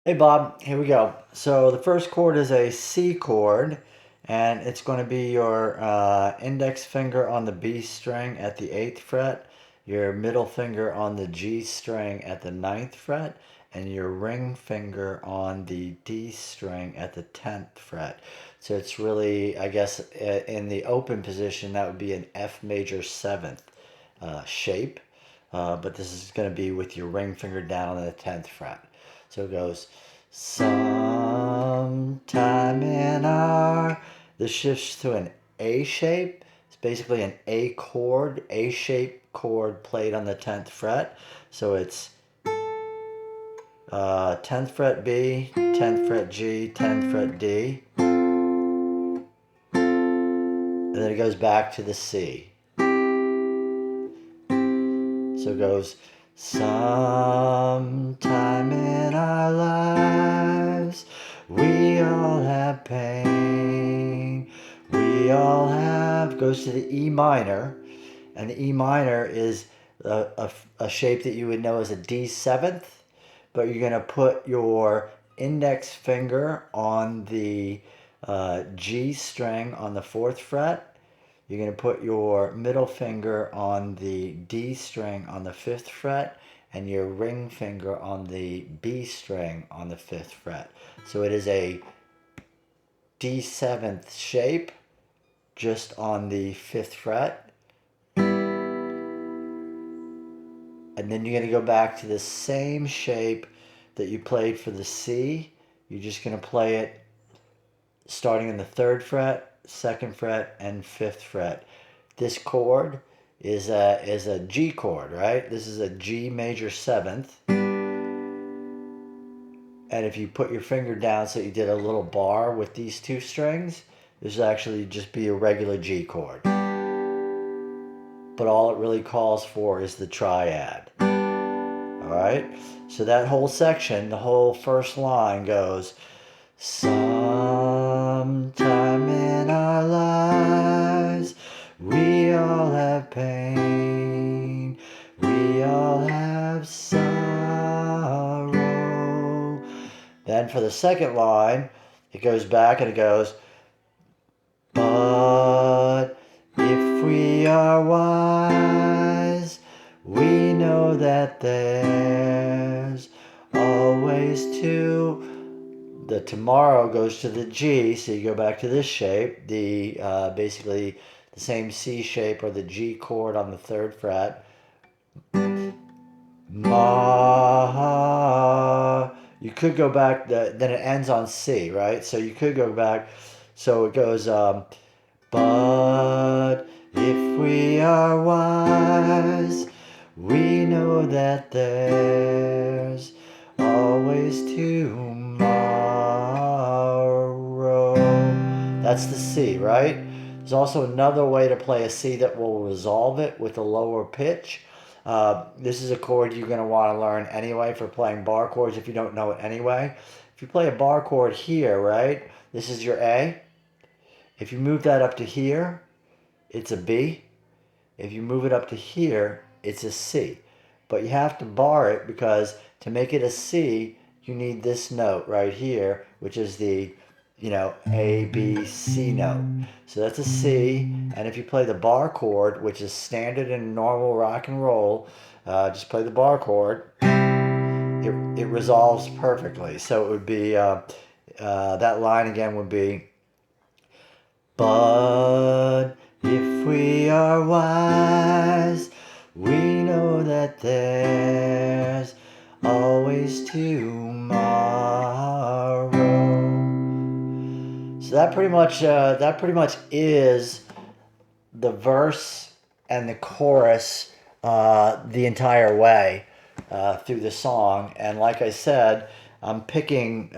Hey Bob, here we go. So the first chord is a C chord, and it's going to be your index finger on the B string at the 8th fret, your middle finger on the G string at the 9th fret, and your ring finger on the D string at the 10th fret. So it's really, I guess, in the open position, that would be an F major 7th shape, but this is going to be with your ring finger down on the 10th fret. So it goes sometime in our. This shifts to an A shape. It's basically an A chord, A shaped chord played on the 10th fret. So it's 10th fret B, 10th fret G, 10th fret D. And then it goes back to the C. So it goes sometime in our lives we all have pain. We all have goes to the E minor, and the E minor is a shape that you would know as a D7th, but you're going to put your index finger on the G string on the 4th fret. You're going to put your middle finger on the D string on the 5th fret and your ring finger on the B string on the 5th fret. So it is a D7th shape just on the 5th fret. And then you're going to go back to the same shape that you played for the C. You're just going to play it starting in the 3rd fret, 2nd fret, and 5th fret. This chord is a G chord, right? This is a G major 7th. And if you put your finger down so you did a little bar with these two strings, this would actually just be a regular G chord. But all it really calls for is the triad. Alright? So that whole section, the whole first line goes, sometime in our lives we all have pain, we all have sorrow. Then for the second line, it goes back and it goes, but if we are wise, we know that there's always two. The tomorrow goes to the G, so you go back to this shape, the basically the same C shape or the G chord on the 3rd fret. Ma. You could go back, then it ends on C, right? So you could go back, so it goes, but if we are wise, we know that there's always tomorrow. That's the C, right? There's also another way to play a C that will resolve it with a lower pitch. This is a chord you're going to want to learn anyway for playing bar chords if you don't know it anyway. If you play a bar chord here, right? This is your A. If you move that up to here, it's a B. If you move it up to here, it's a C. But you have to bar it because to make it a C, you need this note right here, which is the, A, B, C note. So that's a C. And if you play the bar chord, which is standard in normal rock and roll, just play the bar chord. It resolves perfectly. So it would be, that line again would be, but if we are wise, we know that there's always tomorrow. So that pretty much is the verse and the chorus the entire way through the song. And like I said, I'm plucking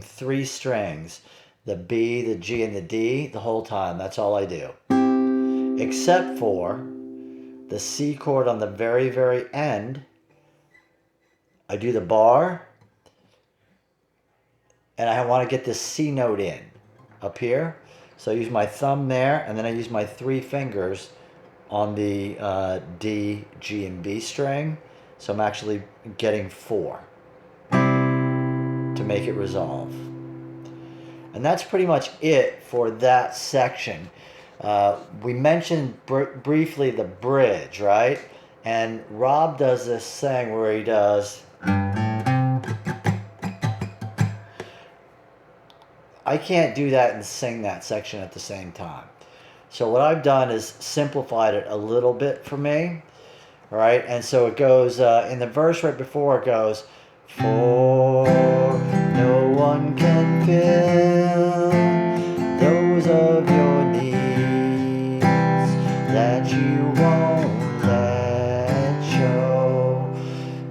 3 strings, the B, the G, and the D the whole time. That's all I do. Except for the C chord on the very, very end. I do the bar, and I want to get this C note in up here. So I use my thumb there, and then I use my 3 fingers on the D, G, and B string. So I'm actually getting 4. make it resolve. And that's pretty much it for that section. We mentioned briefly the bridge, right? And Rob does this thing where he does... I can't do that and sing that section at the same time. So what I've done is simplified it a little bit for me. All right, and so it goes, in the verse right before it goes, for no one can fill those of your needs that you won't let show.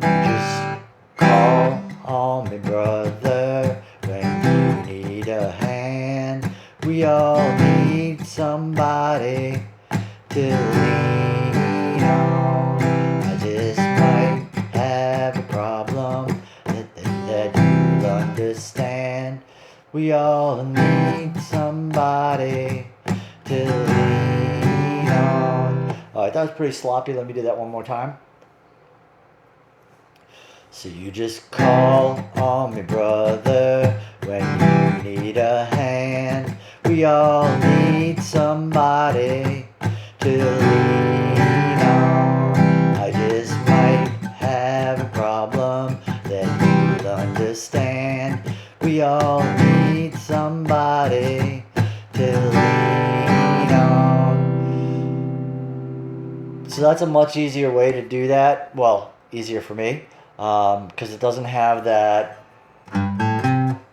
Just call on me, brother, when you need a hand. We all need somebody to lean on. I just might have a problem that you'll understand. We all need somebody to lean on. Alright, that was pretty sloppy. Let me do that one more time. So you just call on me, brother, when you need a hand. We all need somebody to lean on. I just might have a problem that you'll understand. We all need somebody to lean on. So that's a much easier way to do that. Well, easier for me, because it doesn't have that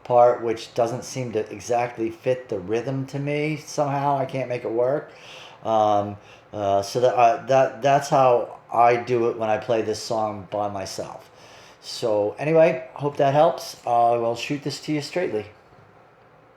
part which doesn't seem to exactly fit the rhythm to me. Somehow I can't make it work. So that's how I do it when I play this song by myself. So anyway, hope that helps. I will shoot this to you straightly.